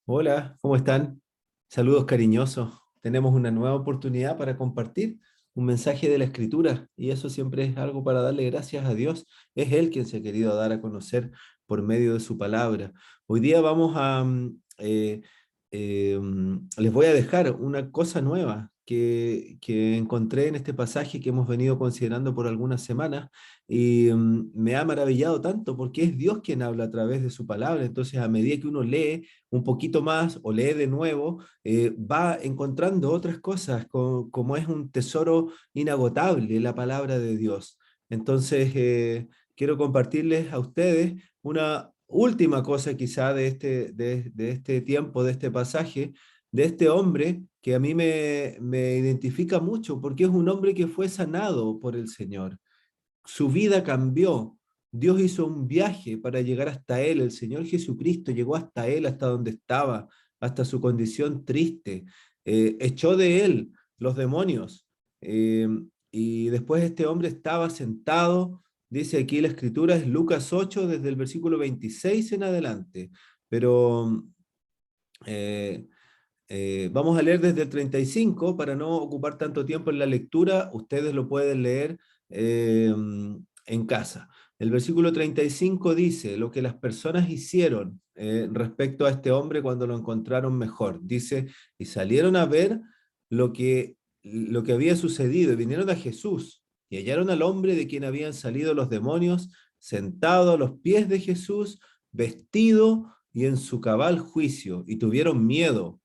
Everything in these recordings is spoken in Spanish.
Hola, ¿cómo están? Saludos cariñosos. Tenemos una nueva oportunidad para compartir un mensaje de la Escritura y eso siempre es algo para darle gracias a Dios. Es Él quien se ha querido dar a conocer por medio de su palabra. Hoy día vamos a, les voy a dejar una cosa nueva que encontré en este pasaje que hemos venido considerando por algunas semanas y me ha maravillado tanto porque es Dios quien habla a través de su palabra. Entonces, a medida que uno lee un poquito más o lee de nuevo, va encontrando otras cosas, como es un tesoro inagotable la palabra de Dios. Entonces, quiero compartirles a ustedes una última cosa quizá de este tiempo, de este pasaje, de este hombre que a mí me identifica mucho porque es un hombre que fue sanado por el Señor. Su vida cambió. Dios hizo un viaje para llegar hasta él. El Señor Jesucristo llegó hasta él, hasta donde estaba, hasta su condición triste. Echó de él los demonios. Eh, y después este hombre estaba sentado, dice aquí la escritura, es Lucas 8, desde el versículo 26 en adelante. Pero eh, vamos a leer desde el 35 para no ocupar tanto tiempo en la lectura. Ustedes lo pueden leer en casa. El versículo 35 dice lo que las personas hicieron respecto a este hombre cuando lo encontraron mejor. Dice, y salieron a ver lo lo que había sucedido y vinieron a Jesús y hallaron al hombre de quien habían salido los demonios sentado a los pies de Jesús, vestido y en su cabal juicio, y tuvieron miedo.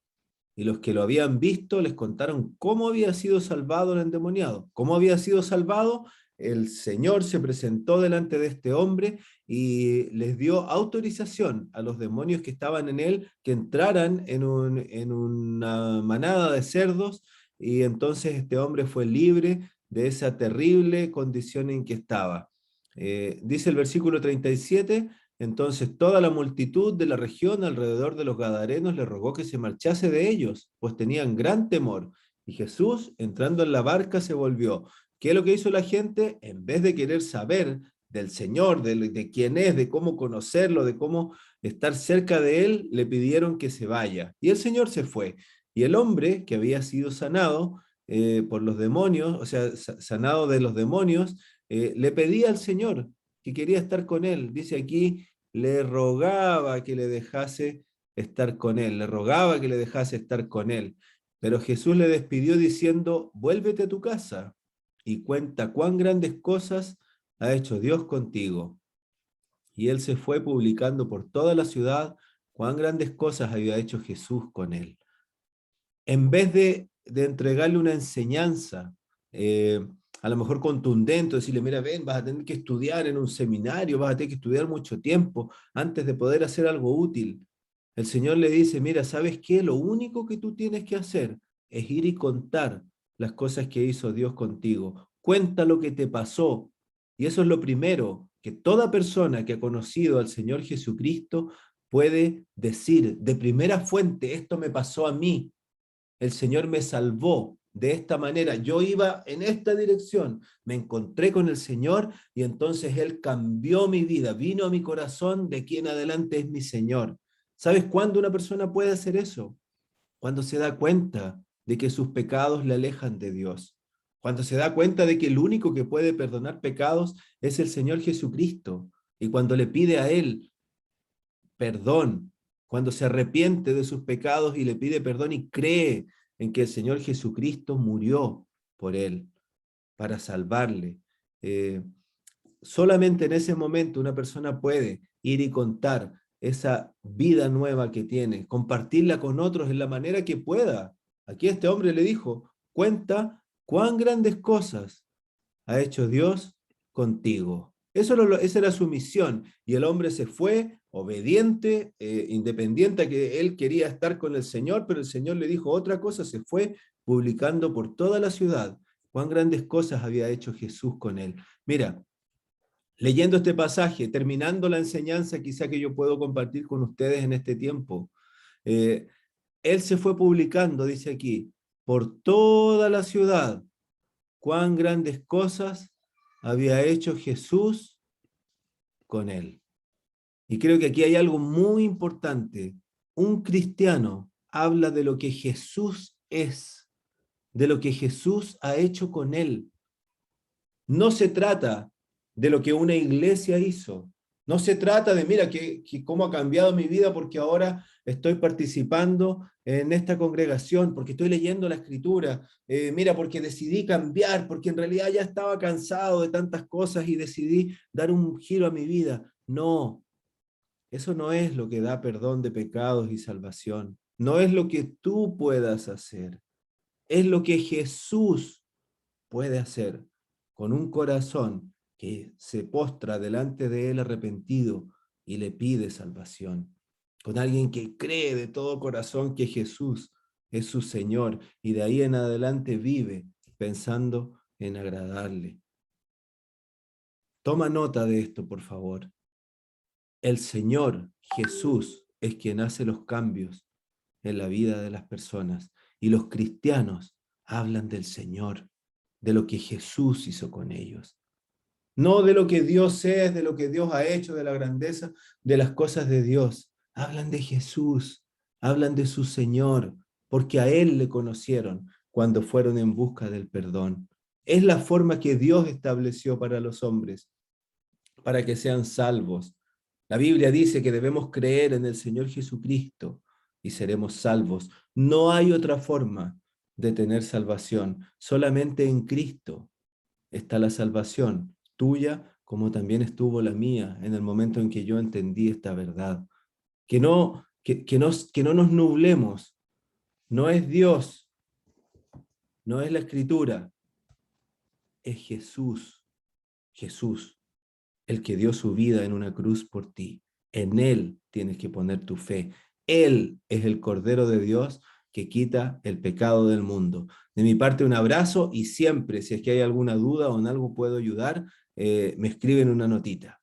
Y los que lo habían visto les contaron cómo había sido salvado el endemoniado. ¿Cómo había sido salvado? El Señor se presentó delante de este hombre y les dio autorización a los demonios que estaban en él que entraran en una manada de cerdos, y entonces este hombre fue libre de esa terrible condición en que estaba. Dice el versículo 37. Entonces toda la multitud de la región alrededor de los Gadarenos le rogó que se marchase de ellos, pues tenían gran temor. Y Jesús, entrando en la barca, se volvió. ¿Qué es lo que hizo la gente? En vez de querer saber del Señor, de quién es, de cómo conocerlo, de cómo estar cerca de él, le pidieron que se vaya. Y el Señor se fue. Y el hombre que había sido sanado por los demonios, o sea, sanado de los demonios, le pedía al Señor que quería estar con él. Dice aquí, le rogaba que le dejase estar con él, le rogaba que le dejase estar con él. Pero Jesús le despidió diciendo, vuélvete a tu casa y cuenta cuán grandes cosas ha hecho Dios contigo. Y él se fue publicando por toda la ciudad cuán grandes cosas había hecho Jesús con él. En vez de entregarle una enseñanza, a lo mejor contundente, decirle, mira, ven, vas a tener que estudiar en un seminario, vas a tener que estudiar mucho tiempo antes de poder hacer algo útil. El Señor le dice, mira, ¿sabes qué? Lo único que tú tienes que hacer es ir y contar las cosas que hizo Dios contigo. Cuenta lo que te pasó. Y eso es lo primero, que toda persona que ha conocido al Señor Jesucristo puede decir de primera fuente, esto me pasó a mí, el Señor me salvó de esta manera. Yo iba en esta dirección, me encontré con el Señor y entonces Él cambió mi vida, vino a mi corazón, de aquí en adelante es mi Señor. ¿Sabes cuándo una persona puede hacer eso? Cuando se da cuenta de que sus pecados le alejan de Dios. Cuando se da cuenta de que el único que puede perdonar pecados es el Señor Jesucristo. Y cuando le pide a Él perdón, cuando se arrepiente de sus pecados y le pide perdón y cree en que el Señor Jesucristo murió por él para salvarle. Eh, Solamente en ese momento una persona puede ir y contar esa vida nueva que tiene, compartirla con otros en la manera que pueda. Aquí este hombre le dijo, cuenta cuán grandes cosas ha hecho Dios contigo. Esa era su misión. Y el hombre se fue obediente, independiente a que él quería estar con el Señor, pero el Señor le dijo otra cosa, se fue publicando por toda la ciudad cuán grandes cosas había hecho Jesús con él. Mira, leyendo este pasaje, terminando la enseñanza quizá que yo puedo compartir con ustedes en este tiempo, eh, él se fue publicando, dice aquí, por toda la ciudad cuán grandes cosas había hecho Jesús con él. Y creo que aquí hay algo muy importante. un cristiano habla de lo que Jesús es, de lo que Jesús ha hecho con él. No se trata de lo que una iglesia hizo. No se trata de, mira, cómo ha cambiado mi vida porque ahora estoy participando en esta congregación, porque estoy leyendo la escritura, mira, porque decidí cambiar, porque en realidad ya estaba cansado de tantas cosas y decidí dar un giro a mi vida. No, eso no es lo que da perdón de pecados y salvación. No es lo que tú puedas hacer. Es lo que Jesús puede hacer con un corazón que se postra delante de Él arrepentido y le pide salvación. Con alguien que cree de todo corazón que Jesús es su Señor y de ahí en adelante vive pensando en agradarle. Toma nota de esto, por favor. El Señor Jesús es quien hace los cambios en la vida de las personas y los cristianos hablan del Señor, de lo que Jesús hizo con ellos. No de lo que Dios es, de lo que Dios ha hecho, de la grandeza, de las cosas de Dios. Hablan de Jesús, hablan de su Señor, porque a Él le conocieron cuando fueron en busca del perdón. Es la forma que Dios estableció para los hombres, para que sean salvos. La Biblia dice que debemos creer en el Señor Jesucristo y seremos salvos. No hay otra forma de tener salvación. Solamente en Cristo está la salvación, tuya como también estuvo la mía en el momento en que yo entendí esta verdad. Que no nos nublemos. No es Dios, no es la Escritura, es Jesús. Jesús, el que dio su vida en una cruz por ti. En Él tienes que poner tu fe. Él es el Cordero de Dios que quita el pecado del mundo. De mi parte, un abrazo y siempre, si es que hay alguna duda o en algo puedo ayudar, me escriben una notita.